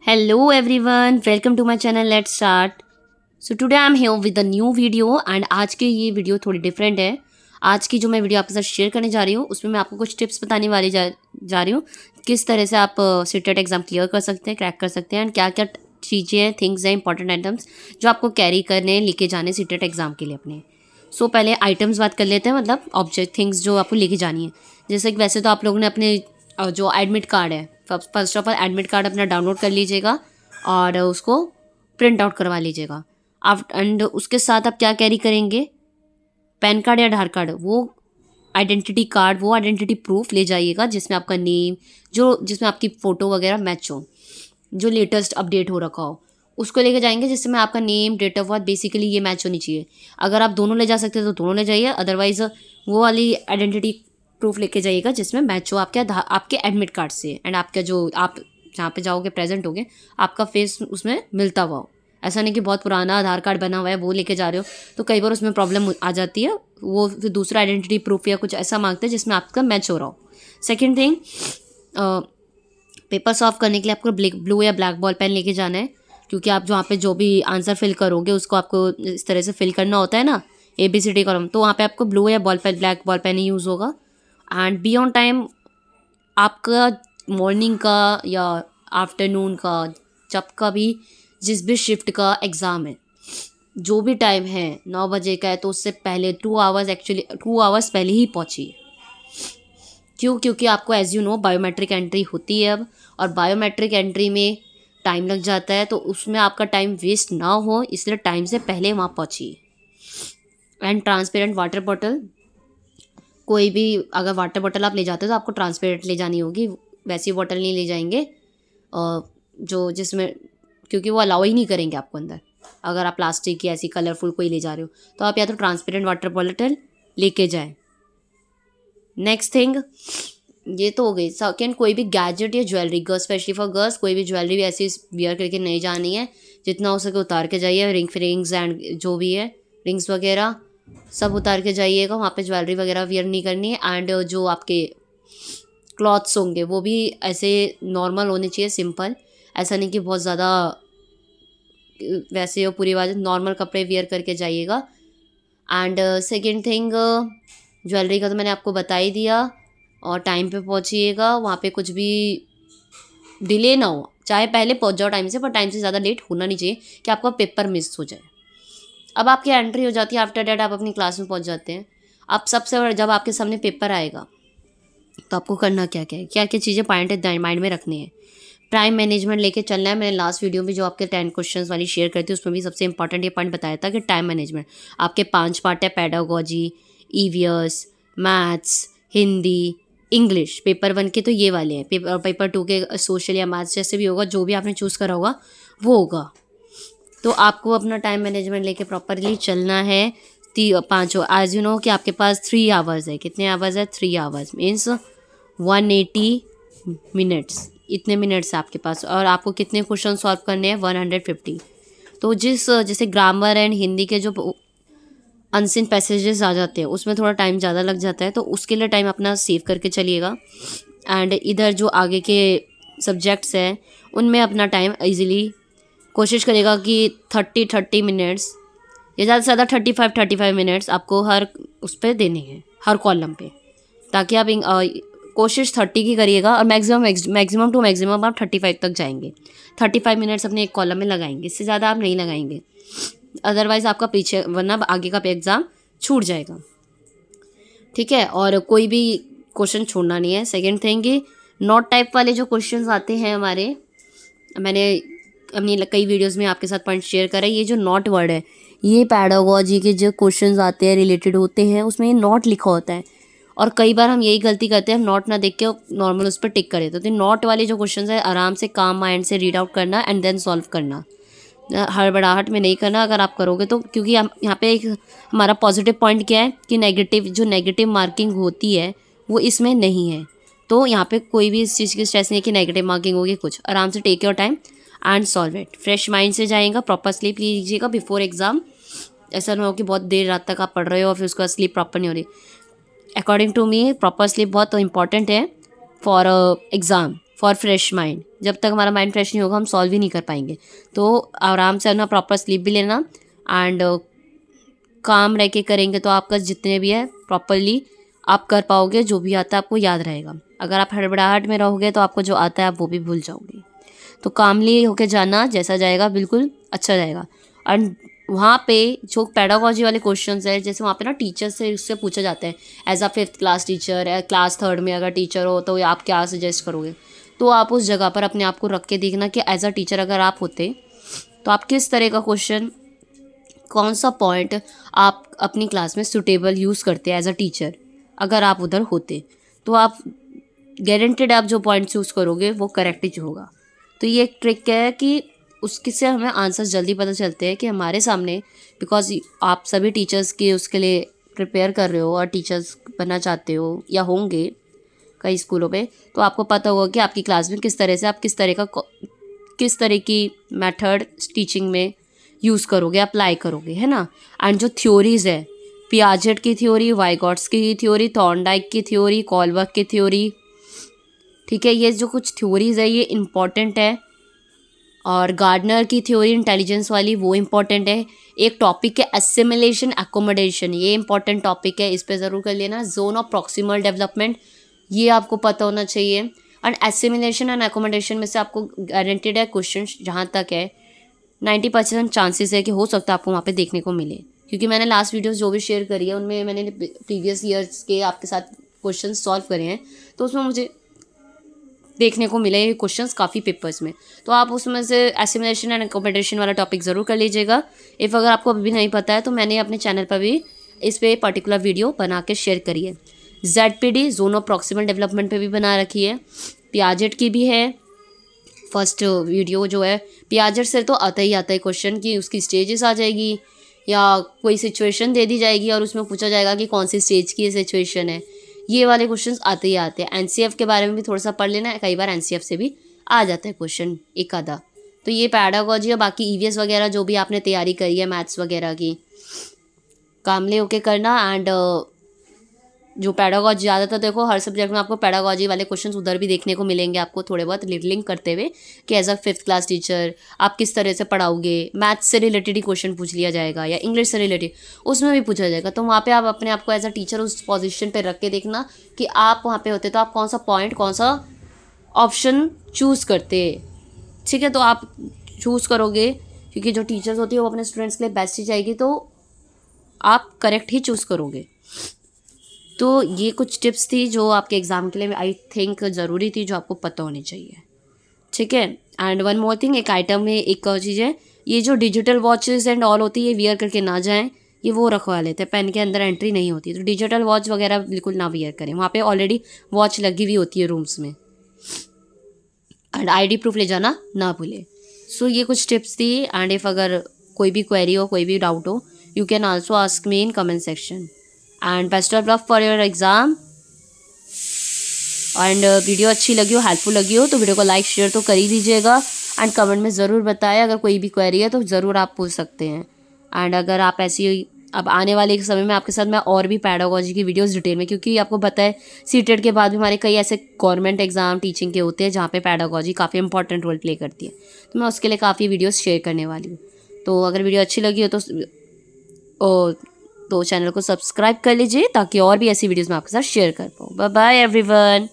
Hello everyone, welcome to my channel. Let's start. So today I'm here with a new video and आज की ये video थोड़ी different है. आज की जो मैं वीडियो आपके साथ शेयर करने जा रही हूँ उसमें मैं आपको कुछ टिप्स बताने वाली जा रही हूँ किस तरह से आप सीटेट एग्ज़ाम क्लियर कर सकते हैं, क्रैक कर सकते हैं एंड क्या क्या चीज़ें हैं, थिंग्स हैं, इंपॉर्टेंट आइटम्स जो आपको कैरी करने लेके जाने सीटेट एग्ज़ाम के लिए अपने. सो पहले आइटम्स बात कर लेते हैं, मतलब ऑब्जेक्ट थिंग्स जो आपको लेके जानी है. जैसे कि वैसे तो आप लोगों ने अपने जो एडमिट कार्ड है, first of all admit card अपना डाउनलोड कर लीजिएगा और उसको प्रिंट आउट करवा लीजिएगा. आप एंड उसके साथ आप क्या कैरी करेंगे, पैन कार्ड या आधार कार्ड, वो आइडेंटिटी कार्ड, वो आइडेंटिटी प्रूफ ले जाइएगा जिसमें आपका नेम, जो जिसमें आपकी फ़ोटो वगैरह मैच हो, जो लेटेस्ट अपडेट हो रखा हो, उसको लेके जाएंगे जिसमें आपका name, date of birth, basically ये मैच होनी चाहिए. अगर आप दोनों ले जा सकते हैं तो दोनों ले जाइए, अदरवाइज़ वो वाली आइडेंटिटी प्रूफ लेके जाइएगा जिसमें मैच हो आपके एडमिट कार्ड से एंड आपका जो आप जहाँ पे जाओगे प्रेजेंट होगे आपका फेस उसमें मिलता हुआ हो. ऐसा नहीं कि बहुत पुराना आधार कार्ड बना हुआ है वो लेके जा रहे हो, तो कई बार उसमें प्रॉब्लम आ जाती है. वो फिर दूसरा आइडेंटिटी प्रूफ या कुछ ऐसा मांगते हैं जिसमें आपका मैच हो रहा हो. सेकेंड थिंग, पेपर सॉल्व करने के लिए आपको ब्लू या ब्लैक बॉल पेन लेके जाना है, क्योंकि आप जहाँ पे जो भी आंसर फिल करोगे उसको आपको इस तरह से फिल करना होता है ना, ABCD कॉलम, तो वहाँ पे आपको ब्लू या ब्लैक बॉल पेन ही यूज़ होगा. And be on time. आपका मॉर्निंग का या आफ्टरनून का, जब का भी जिस भी शिफ्ट का एग्ज़ाम है, जो भी टाइम है 9 बजे का है तो उससे पहले 2 आवर्स पहले ही पहुँचिए. क्यों? क्योंकि आपको as you know biometric entry होती है अब, और बायोमेट्रिक एंट्री में टाइम लग जाता है, तो उसमें आपका टाइम वेस्ट ना हो इसलिए टाइम से पहले वहाँ पहुँचिए. एंड ट्रांसपेरेंट वाटर बॉटल, कोई भी अगर वाटर बॉटल आप ले जाते हो तो आपको ट्रांसपेरेंट ले जानी होगी, वैसी बॉटल नहीं ले जाएंगे जो जिसमें, क्योंकि वो अलाउ ही नहीं करेंगे आपको अंदर. अगर आप प्लास्टिक की ऐसी कलरफुल कोई ले जा रहे हो तो आप या तो ट्रांसपेरेंट वाटर बॉटल लेके जाएं. नेक्स्ट थिंग, ये तो हो गई. सेकेंड, कोई भी गैजेट या jewellery, girls specially for girls, कोई भी ज्वेलरी भी ऐसी वियर करके नहीं जानी है. जितना हो सके उतार के जाइए. रिंग्स एंड जो भी है रिंग्स वगैरह सब उतार के जाइएगा, वहाँ पे ज्वेलरी वगैरह वियर नहीं करनी है. एंड जो आपके क्लॉथ्स होंगे वो भी ऐसे नॉर्मल होने चाहिए, सिंपल. ऐसा नहीं कि बहुत ज़्यादा वैसे हो, पूरी बात नॉर्मल कपड़े वियर करके जाइएगा. एंड सेकेंड थिंग, ज्वेलरी का तो मैंने आपको बता ही दिया. और टाइम पे पहुँचिएगा, वहाँ पे कुछ भी डिले ना हो, चाहे पहले पहुँच जाओ टाइम से, पर टाइम से ज़्यादा लेट होना नहीं चाहिए कि आपका पेपर मिस हो जाए. अब आपकी एंट्री हो जाती है, आफ्टर डेट आप अपनी क्लास में पहुँच जाते हैं. अब सबसे बड़ा, जब आपके सामने पेपर आएगा तो आपको करना क्या क्या है, क्या क्या चीज़ें पॉइंट माइंड में रखनी है. टाइम मैनेजमेंट लेके चलना है. मैंने लास्ट वीडियो में जो आपके 10 क्वेश्चंस वाली शेयर करती हूँ उसमें भी सबसे इंपॉर्टेंट ये पॉइंट बताया था कि टाइम मैनेजमेंट. आपके 5 पार्ट है, pedagogy, EVS, maths, Hindi, English. Paper 1 के तो ये वाले हैं. पेपर 2 के सोशल या मैथ्स जैसे भी होगा, जो भी आपने चूज़ करा होगा वो होगा. तो आपको अपना टाइम मैनेजमेंट लेके प्रॉपरली चलना है. 5 आज यू नो कि आपके पास 3 आवर्स है. कितने आवर्स है? 3 आवर्स मीन्स 180 मिनट्स. इतने मिनट्स है आपके पास. और आपको कितने क्वेश्चन सॉल्व करने हैं? 150. तो जैसे ग्रामर एंड हिंदी के जो अनसीन पैसेजेस आ जाते हैं उसमें थोड़ा टाइम ज़्यादा लग जाता है, तो उसके लिए टाइम अपना सेव करके चलिएगा. एंड इधर जो आगे के सब्जेक्ट्स हैं उनमें अपना टाइम ईजिली कोशिश करेगा कि 30 मिनट्स या ज़्यादा से ज़्यादा 35 मिनट्स आपको हर उस पर देने हैं, हर कॉलम पे, ताकि आप कोशिश 30 की करिएगा और मैक्सिमम टू मैक्सिमम आप 35 तक जाएंगे. 35 मिनट्स अपने एक कॉलम में लगाएंगे, इससे ज़्यादा आप नहीं लगाएंगे, अदरवाइज़ आपका पीछे, वरना आगे का एग्ज़ाम छूट जाएगा. ठीक है, और कोई भी क्वेश्चन छोड़ना नहीं है. सेकेंड थिंग कि नोट टाइप वाले जो क्वेश्चन आते हैं हमारे, मैंने अपनी कई वीडियोस में आपके साथ पॉइंट शेयर करा है. ये जो नॉट वर्ड है, ये पैडागोजी के जो क्वेश्चंस आते हैं रिलेटेड होते हैं उसमें ये नॉट लिखा होता है, और कई बार हम यही गलती करते हैं, हम नॉट ना देख के नॉर्मल उस पर टिक कर देते हैं. तो नॉट वाले जो क्वेश्चंस है आराम से काम माइंड से रीड आउट करना एंड देन सॉल्व करना, हड़बड़ाहट में नहीं करना. अगर आप करोगे तो, क्योंकि यहाँ पे एक हमारा पॉजिटिव पॉइंट क्या है कि नेगेटिव मार्किंग होती है वो इसमें नहीं है. तो यहाँ पे कोई भी इस चीज़ की स्ट्रेस नहीं है कि नेगेटिव मार्किंग होगी. कुछ आराम से take your time and solve it. Fresh mind से जाएगा. प्रॉपर स्लीप लीजिएगा बिफोर एग्ज़ाम. ऐसा ना हो कि बहुत देर रात तक आप पढ़ रहे हो और फिर उसका स्लीप प्रॉपर नहीं हो रही. According to me proper sleep बहुत इंपॉर्टेंट है for exam. For fresh mind. जब तक हमारा माइंड फ्रेश नहीं होगा हम सॉल्व ही नहीं कर पाएंगे। तो आराम से ना प्रॉपर स्लीप भी लेना एंड काम रह के करेंगे तो आपका जितने भी है प्रॉपरली आप कर पाओगे, जो भी आता है आपको याद रहेगा। अगर आप हड़बड़ाहट में रहोगे तो आपको जो आता है आप वो भी भूल जाओगे। तो कामली होके जाना, जैसा जाएगा बिल्कुल अच्छा जाएगा। एंड वहाँ पे जो पेडागोजी वाले क्वेश्चंस है, जैसे वहाँ पे ना टीचर से उससे पूछा जाता है as a 5th class teacher या क्लास 3rd में अगर टीचर हो तो आप क्या सजेस्ट करोगे। तो आप उस जगह पर अपने आप को रख के देखना कि एज अ टीचर अगर आप होते तो आप किस तरह का क्वेश्चन, कौन सा पॉइंट आप अपनी क्लास में सुटेबल यूज़ करते हैं एज अ टीचर। अगर आप उधर होते तो आप गारंटेड आप जो पॉइंट चूज़ करोगे वो करेक्ट ही होगा। तो ये एक ट्रिक है कि उसके से हमें आंसर्स जल्दी पता चलते हैं कि हमारे सामने, बिकॉज आप सभी टीचर्स के उसके लिए प्रिपेयर कर रहे हो और टीचर्स बनना चाहते हो या होंगे कई स्कूलों पे, तो आपको पता होगा कि आपकी क्लास में किस तरह से आप किस तरह की मेथड टीचिंग में यूज़ करोगे, अप्लाई करोगे, है ना। एंड जो थ्योरीज़ है, पियाजेट की थ्योरी, वाइगॉट्स की थ्योरी, थॉर्नडाइक की थ्योरी, कॉलबर्ग की थ्योरी, ठीक है, ये जो कुछ थ्योरीज़ है ये इम्पॉर्टेंट है। और गार्डनर की थ्योरी इंटेलिजेंस वाली वो इम्पॉर्टेंट है। एक टॉपिक है एसिमिलेशन एकोमोडेशन, ये इंपॉर्टेंट टॉपिक है, इस पे ज़रूर कर लेना। जोन ऑफ प्रॉक्सिमल डेवलपमेंट, ये आपको पता होना चाहिए। एंड एसिमिलेशन एंड एकोमोडेशन में से आपको गारंटेड है क्वेश्चन, जहाँ तक है 90% चांसेस है कि हो सकता है आपको वहाँ पे देखने को मिले, क्योंकि मैंने लास्ट वीडियोस जो भी शेयर करी है उनमें मैंने प्रीवियस ईयर्स के आपके साथ क्वेश्चन सॉल्व करे हैं, तो उसमें मुझे देखने को मिले ये क्वेश्चंस काफ़ी पेपर्स में। तो आप उसमें से एसिमिलेशन एंड एकोमोडेशन वाला टॉपिक ज़रूर कर लीजिएगा। इफ़ अगर आपको अभी नहीं पता है तो मैंने अपने चैनल पर भी इस पर पर्टिकुलर वीडियो बना के शेयर करी है। ZPD zone of proximal development पे भी बना रखी है, पियाजेट की भी है। फर्स्ट वीडियो जो है पियाजेट से तो आता ही आता है क्वेश्चन कि उसकी स्टेजेस आ जाएगी या कोई सिचुएशन दे दी जाएगी और उसमें पूछा जाएगा कि कौन सी स्टेज की सिचुएशन है। ये वाले क्वेश्चंस आते ही आते हैं। एनसीएफ के बारे में भी थोड़ा सा पढ़ लेना है, कई बार एनसीएफ से भी आ जाता है क्वेश्चन एक आधा। तो ये पैडागोजी और बाकी ईवीएस वगैरह जो भी आपने तैयारी करी है मैथ्स वगैरह की, कामले होके करना। एंड जो पैडागोजी ज़्यादातर देखो हर सब्जेक्ट में आपको पैडागोजी वाले क्वेश्चंस उधर भी देखने को मिलेंगे, आपको थोड़े बहुत लिंक करते हुए कि as a 5th class teacher आप किस तरह से पढ़ाओगे। मैथ्स से रिलेटेड ही क्वेश्चन पूछ लिया जाएगा या इंग्लिश से रिलेटेड उसमें भी पूछा जाएगा। तो वहाँ पे आप अपने आप को एज अ टीचर उस पोजीशन पे रख के देखना कि आप वहाँ पे होते तो आप कौन सा पॉइंट, कौन सा ऑप्शन चूज़ करते, ठीक है। तो आप चूज़ करोगे क्योंकि जो टीचर्स होती है वो अपने स्टूडेंट्स के लिए बेस्ट ही चाहेगी, तो आप करेक्ट ही चूज़ करोगे। तो ये कुछ टिप्स थी जो आपके एग्ज़ाम के लिए आई थिंक ज़रूरी थी, जो आपको पता होनी चाहिए, ठीक है। एंड वन मोर थिंग, एक आइटम में एक और चीज़ है, ये जो डिजिटल वॉचेस एंड ऑल होती है ये वियर करके ना जाएं, ये वो रखवा लेते हैं, पेन के अंदर एंट्री नहीं होती। तो डिजिटल वॉच वगैरह बिल्कुल ना वियर करें, वहाँ पे ऑलरेडी वॉच लगी हुई होती है रूम्स में। एंड ID प्रूफ ले जाना ना भूलें। सो ये कुछ टिप्स थी। एंड इफ़ अगर कोई भी क्वेरी हो, कोई भी डाउट हो, you can also ask me in comment section. And best of luck for your exam. And video अच्छी लगी हो, हेल्पफुल लगी हो तो वीडियो को लाइक शेयर तो कर ही दीजिएगा। एंड कमेंट में ज़रूर बताएं, अगर कोई भी क्वेरी है तो ज़रूर आप पूछ सकते हैं। एंड अगर आप ऐसी अब आने वाले समय में आपके साथ मैं और भी पैडागोजी की वीडियोस डिटेल में, क्योंकि आपको पता है सीटेट के बाद भी हमारे कई ऐसे गवर्नमेंट एग्जाम टीचिंग के होते हैं जहाँ पे पैडागोजी काफ़ी इंपॉर्टेंट रोल प्ले करती है, तो मैं उसके लिए काफ़ी वीडियोस शेयर करने वाली हूँ। तो अगर वीडियो अच्छी लगी हो तो चैनल को सब्सक्राइब कर लीजिए ताकि और भी ऐसी वीडियोस मैं आपके साथ शेयर कर पाऊँ। Bye bye everyone.